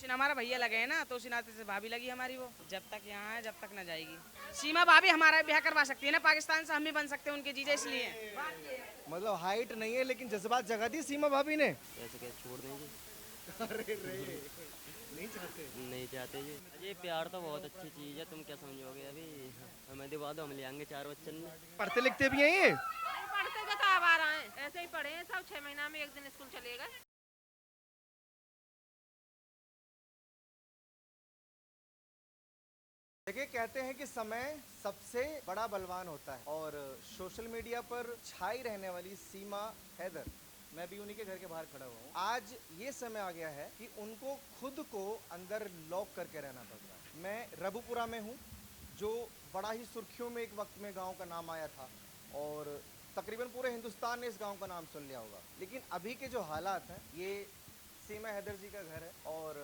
सचिन हमारा भैया लगे हैं ना, तो उसी नाते से भाभी लगी हमारी। वो जब तक यहाँ है जब तक न जाएगी। सीमा भाभी हमारा ब्याह करवा सकती है ना, पाकिस्तान से हम भी बन सकते हैं उनके जीजा, इसलिए। मतलब हाइट नहीं है लेकिन जज्बात जगा दी सीमा भाभी ने। ऐसे कैसे छोड़ देंगे? अरे रे, नहीं चाहते। नहीं चाहते जी। ये प्यार तो बहुत अच्छी चीज़ है, तुम क्या समझोगे अभी। हमें दिवा दो, हम ले आएंगे 4 बच्चन में। पढ़ते लिखते भी हैं ये? नहीं पढ़ते तो अब आ रहे हैं, ऐसे ही पढ़े हैं सब। 6 महीना में एक दिन स्कूल चले गए। देखिए, कहते हैं कि समय सबसे बड़ा बलवान होता है और सोशल मीडिया पर छाई रहने वाली सीमा हैदर, मैं भी उन्हीं के घर के बाहर खड़ा हुआ हूँ। आज ये समय आ गया है कि उनको खुद को अंदर लॉक करके रहना पड़ रहा है। मैं रबुपुरा में हूँ, जो बड़ा ही सुर्खियों में एक वक्त में गांव का नाम आया था और तकरीबन पूरे हिंदुस्तान ने इस गांव का नाम सुन लिया होगा। लेकिन अभी के जो हालात हैं, ये सीमा हैदर जी का घर है और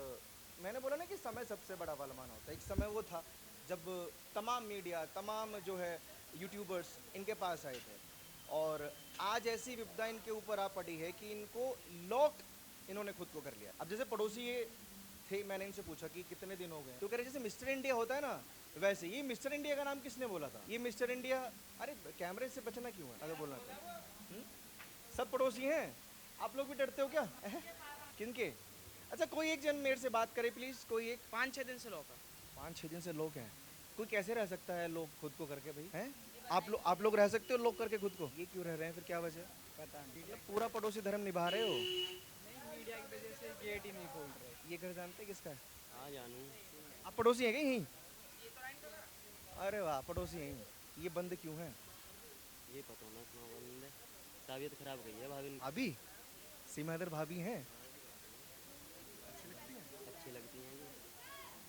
मैंने बोला ना कि समय सबसे बड़ा बलवान होता है। एक समय वो था जब तमाम मीडिया, तमाम जो है यूट्यूबर्स इनके पास आए थे और आज ऐसी विपदा इनके ऊपर आ पड़ी है कि इनको लॉक इन्होंने खुद को कर लिया। अब जैसे पड़ोसी ये थे, मैंने इनसे पूछा कि कितने दिन हो गए, तो कह रहे जैसे मिस्टर इंडिया होता है ना, वैसे ये मिस्टर इंडिया का नाम किसने बोला था? ये मिस्टर इंडिया, अरे कैमरे से बचना क्यों है अगर बोलना तो। सब पड़ोसी हैं, आप लोग भी डरते हो क्या? किनके? अच्छा, कोई एक जन मेरे से बात करे प्लीज, कोई एक। 5-6 दिन से लोग 5-6 दिन से लोग हैं। कोई कैसे रह सकता है लोग खुद को करके भाई? हैं आप लोग रह सकते हो लोग करके खुद को? ये क्यों रह रहे हैं फिर, क्या वजह? पता नहीं। पूरा पड़ोसी धर्म निभा रहे हो? नहीं, मीडिया की वजह से गेट ही नहीं खोल रहे। ये घर जानते हैं किसका है? हाँ जानू। आप पड़ोसी हैं क्या यहीं? अरे वाह, पड़ोसी हैं यहीं। ये बंद क्यों है? ये पता ना क्यों बंद है, तबीयत खराब गई है भाभी। भाभी? सीमा हैदर भाभी हैं? अच्छी लगती हैं जी,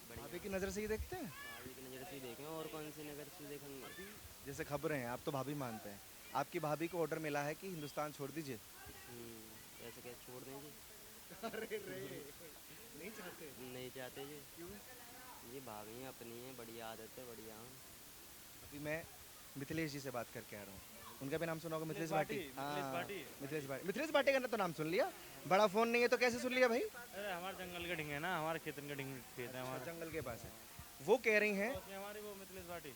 बढ़िया। भाभी की नज़र से ही देखते हैं? भाभी की नज़र से ही देखें, और कौन सी नज़र से देखेंगे? जैसे खबरें हैं, आप तो भाभी मानते हैं, आपकी भाभी को ऑर्डर मिला है कि हिंदुस्तान छोड़ दीजिए। ऐसे कैसे छोड़ देंगे? अरे रे, नहीं चाहते। नहीं चाहते जी। क्यों? ये भाभी हैं, अपनी हैं, बढ़िया आदत है, बढ़िया। अभी मैं मिथिलेश जी से बात करके आ रहा हूँ। उनका भी नाम सुना होगा, मिथिलेश भाटी। मिथिलेश भाटी, मिथिलेश भाटी का ना तो नाम सुन लिया। बड़ा फोन नहीं है तो कैसे सुन लिया भाई? अरे हमारे जंगल के ढिंगे ना, हमारे खेतन के ढिंगे खेत है हमारे। जंगल के पास है। वो कह रही हैं, हमारी वो मिथिलेश पार्टी।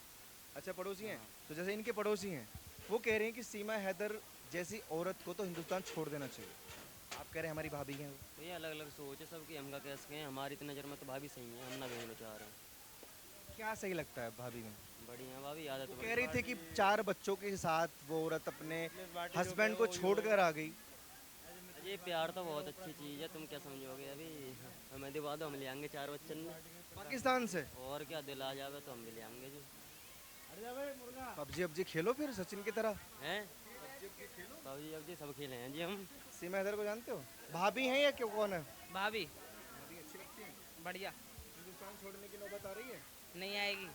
अच्छा पड़ोसी हैं, तो जैसे इनके पड़ोसी हैं, वो कह रही हैं कि सीमा हैदर जैसी औरत को तो हिंदुस्तान छोड़ देना चाहिए। आप कह रहे हैं हमारी भाभी हैं वो। तो ये अलग अलग सोच है सबकी, हमका कैसे कहें। हमारी तो नज़र में तो भाभी सही है, हम ना भेजना चाह रहे हैं। क्या सही लगता है भाभी में? बढ़िया भाभी, आदत वो कह रही थी कि 4 बच्चों के साथ वो औरत अपने हस्बैंड को छोड़कर आ गई। ये प्यार तो बहुत अच्छी चीज़ है, तुम क्या समझोगे अभी। हमें दिवा दो, हम ले आएंगे 4 बच्चन में। पाकिस्तान से? और क्या, दिल आ जावे तो हम भी ले आएंगे जी। पबजी खेलो फिर सचिन की तरह। हैं? पबजी अब जी सब खेले हैं जी हम। सीमा हैदर को जानते हो? भाभी हैं या क्यों, कौन है? भाभी भाभी अच्छी लगती है। बढ़िया। हिंदुस्तान छोड़ने की नौबत आ रही है? नहीं आएगी।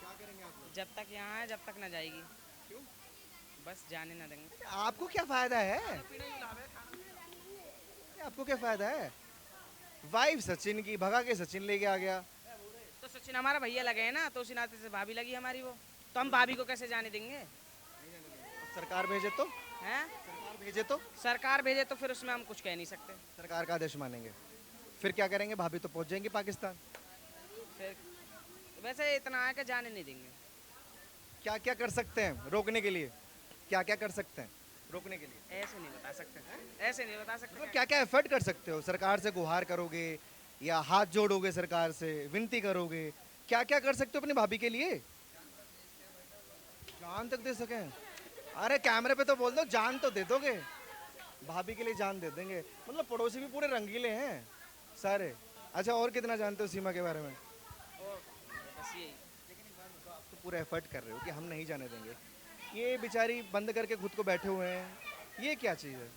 क्या करेंगे आप लोग? जब तक यहाँ है जब तक न जाएगी। क्यों? बस जाने न देंगे। आपको क्या फायदा है? आपको क्या फायदा है? वाइफ सचिन की भगा के सचिन लेके आ गया। तो सचिन हमारा भैया लगे हैं ना, तो उसी नाते से भाभी लगी हमारी। वो तो हम भाभी को कैसे जाने देंगे? सरकार भेजे तो? हैं? सरकार भेजे तो? सरकार भेजे तो फिर उसमें हम कुछ कह नहीं सकते। सरकार का आदेश मानेंगे? फिर क्या करेंगे? भाभी तो पहुंच जाएंगे पाकिस्तान। फिर वैसे इतना है कि जाने नहीं देंगे। क्या क्या कर सकते हैं रोकने के लिए? क्या क्या कर सकते हैं रोकने के लिए? ऐसे नहीं बता सकते, ऐसे नहीं बता सकते। मतलब क्या क्या एफर्ट कर सकते हो? सरकार से गुहार करोगे या हाथ जोड़ोगे, सरकार से विनती करोगे? क्या क्या कर सकते हो अपनी भाभी के लिए? जान तक दे सकें? अरे कैमरे पे तो बोल दो, जान तो दे दोगे। भाभी के लिए जान दे देंगे। मतलब पड़ोसी भी पूरे रंगीले हैं सारे। अच्छा, और कितना जानते हो सीमा के बारे में? और बस यही। आप तो पूरा एफर्ट कर रहे हो कि हम नहीं जाने देंगे। ये बेचारी बंद करके खुद को बैठे हुए हैं, ये क्या चीज़ है?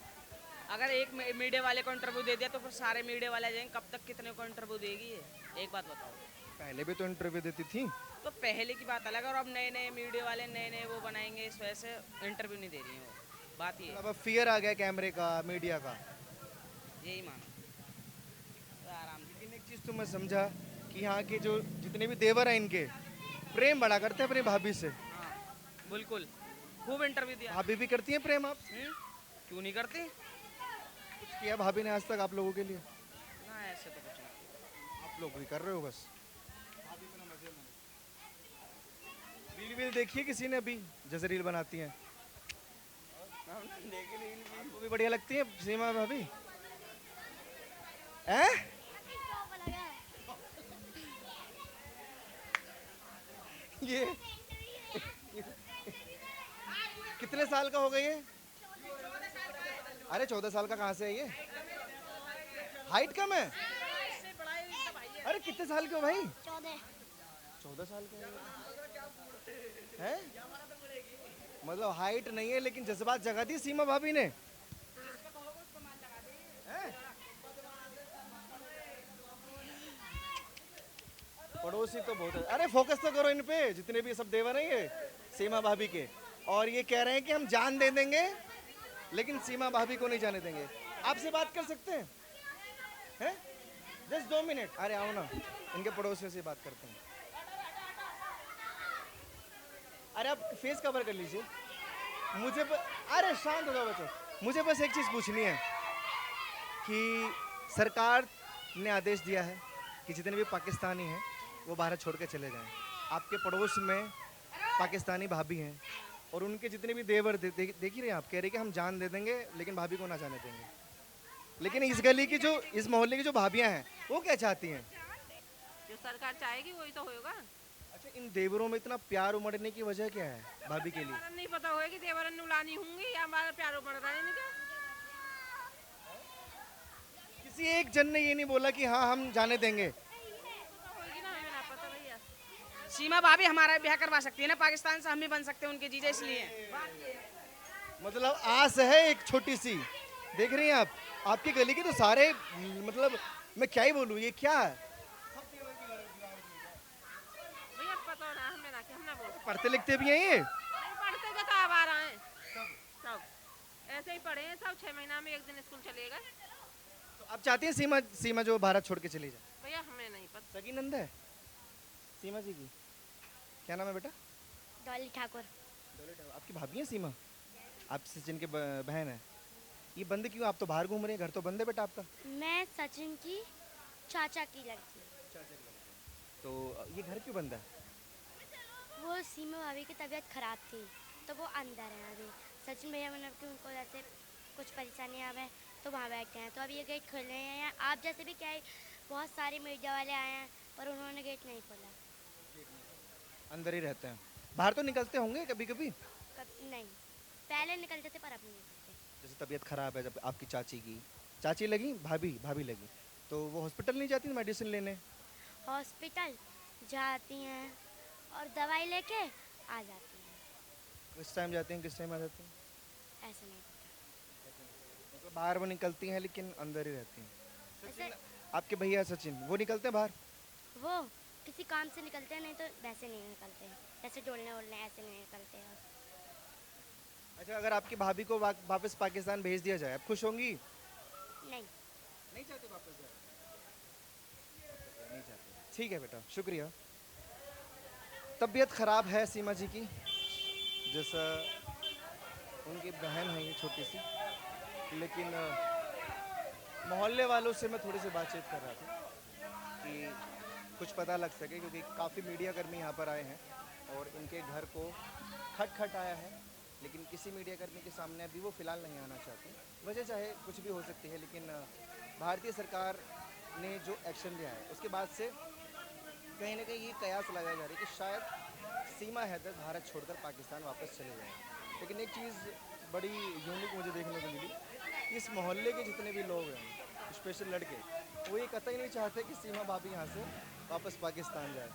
अगर एक मीडिया वाले को इंटरव्यू दे दिया तो फिर सारे मीडिया वाले आ जाएंगे। कब तक कितने को इंटरव्यू देगी ये? एक बात बताओ। पहले भी तो इंटरव्यू देती थी। तो पहले की बात अलग है, और अब नए नए मीडिया वाले नए नए वो बनाएंगे, इस वजह से इंटरव्यू नहीं दे रही हैं वो। बात ये है। अब फियर आ गया कैमरे का, मीडिया का। यही मानो तो आराम से। लेकिन एक चीज़ तो मैं समझा कि यहाँ के जो जितने भी देवर हैं इनके प्रेम बड़ा करते हैं अपनी भाभी से। हाँ बिल्कुल, खूब इंटरव्यू दिया। भाभी भी करती हैं प्रेम आप? क्यों नहीं करती? कुछ किया भाभी ने आज तक आप लोगों के लिए? ना ऐसे तो कुछ नहीं। टोकरी कर रहे हो बस। रील वील देखी है किसी ने अभी, जैसे रील बनाती हैं? वो भी बढ़िया लगती है सीमा भाभी। हैं? ये कितने साल का हो गया ये? अरे 14 साल का कहाँ से है ये? हाइट कम है? अरे कितने साल के हो भाई? 14 साल के हैं? मतलब हाइट नहीं है लेकिन जज्बात जगा दी सीमा भाभी ने। हैं? पड़ोसी तो बहुत है। अरे फोकस तो करो इन पे, जितने भी सब देवर हैं ये सीमा भाभी के, और ये कह रहे हैं कि हम जान दे देंगे लेकिन सीमा भाभी को नहीं जाने देंगे। आपसे बात कर सकते हैं? हैं? Just 2 minute. अरे आओ ना, इनके पड़ोसियों से बात करते हैं। अरे आप फेस कवर कर लीजिए। अरे शांत हो जाओ बच्चों, मुझे बस एक चीज़ पूछनी है कि सरकार ने आदेश दिया है कि जितने भी पाकिस्तानी हैं वो भारत छोड़ के चले जाएं। आपके पड़ोस में पाकिस्तानी भाभी हैं और उनके जितने भी देवर देख ही रहे हैं आप, कह रहे कि हम जान दे देंगे लेकिन भाभी को ना जाने देंगे। लेकिन इस गली की जो, इस मोहल्ले की जो भाभियां हैं वो क्या चाहती हैं? जो सरकार चाहेगी वही तो होगा। अच्छा, इन देवरों में इतना प्यार उमड़ने की वजह क्या है भाभी के लिए? हमारा नहीं पता होगा कि देवरन नुलानी होंगी या हमारा प्यारो बढ़ रहा है इनका। किसी एक जन ने ये नहीं बोला कि हाँ हम जाने देंगे? होगी ना, हमें ना पता भैया। सीमा भाभी हमारा ब्याह करवा सकती है ना पाकिस्तान से, हम भी बन सकते हैं उनके जीजा, इसलिए। मतलब आस है एक छोटी सी। देख रही हैं आप, आपकी गली के तो सारे, मतलब मैं क्या ही बोलूँ, ये क्या है? भैया पता ना, हमें ना कि हम ना बोल। पढ़ते लिखते भी हैं ये? नहीं पढ़ते तो अब आ रहे हैं सब, ऐसे ही पढ़े हैं सब। 6 महीना में एक दिन स्कूल चले गए। तो आप चाहती हैं सीमा जो भारत छोड़ के चली जाए? भैया हमें नहीं पता। सगी नंद है सीमा जी की? क्या नाम है बेटा? डॉली ठाकुर। आपकी भाभी है सीमा? आप सचिन के बहन है। ये बंद क्यों? आप तो बाहर घूम रहे हैं, घर तो बंद है बेटा आपका। मैं सचिन की चाचा की लड़की। तो ये घर क्यों बंद है? वो सीमा भाभी की तबीयत खराब थी तो वो अंदर है अभी। सचिन भैया मतलब कि उनको जैसे कुछ परेशानी आवे तो वहाँ बैठे हैं। तो अब ये गेट खोल रहे हैं। आप जैसे भी क्या है, बहुत सारे मीडिया वाले आए हैं पर उन्होंने गेट नहीं खोला। अंदर ही रहते हैं, बाहर तो निकलते होंगे कभी कभी? नहीं, पहले निकलते थे पर अब नहीं निकलते। जैसे तबीयत खराब है जब आपकी चाची लगी, भाभी लगी, तो वो हॉस्पिटल नहीं जाती मेडिसिन लेने? हॉस्पिटल जाती हैं और दवाई लेके आ जाती हैं। किस टाइम जाती हैं, किस टाइम आ जाती हैं? ऐसे नहीं पता। मतलब बाहर वो निकलती हैं लेकिन अंदर ही रहती हैं। ऐसे आपके भैया सचिन, वो निकलते हैं बाहर? वो किसी काम से निकलते हैं, नहीं तो वैसे नहीं निकलते हैं। जैसे डोलने वोलने ऐसे नहीं निकलते हैं। अच्छा, अगर आपकी भाभी को वापस पाकिस्तान भेज दिया जाए, आप खुश होंगी? नहीं चाहते वापस जाए? नहीं चाहते। ठीक है बेटा, शुक्रिया। तबीयत ख़राब है सीमा जी की, जैसा उनकी बहन है ये छोटी सी, लेकिन मोहल्ले वालों से मैं थोड़ी सी बातचीत कर रहा था कि कुछ पता लग सके, क्योंकि काफ़ी मीडिया कर्मी यहाँ पर आए हैं और इनके घर को खट आया है, लेकिन किसी मीडिया कर्मी के सामने अभी वो फ़िलहाल नहीं आना चाहते। वजह चाहे कुछ भी हो सकती है, लेकिन भारतीय सरकार ने जो एक्शन लिया है उसके बाद से कहीं ना कहीं ये कयास लगाया जा रहा है कि शायद सीमा हैदर भारत छोड़कर पाकिस्तान वापस चले जाएँ। लेकिन एक चीज़ बड़ी यूनिक मुझे देखने को मिली, इस मोहल्ले के जितने भी लोग हैं, स्पेशल लड़के, वो ये कतई नहीं चाहते कि सीमा भाभी यहाँ से वापस पाकिस्तान जाए।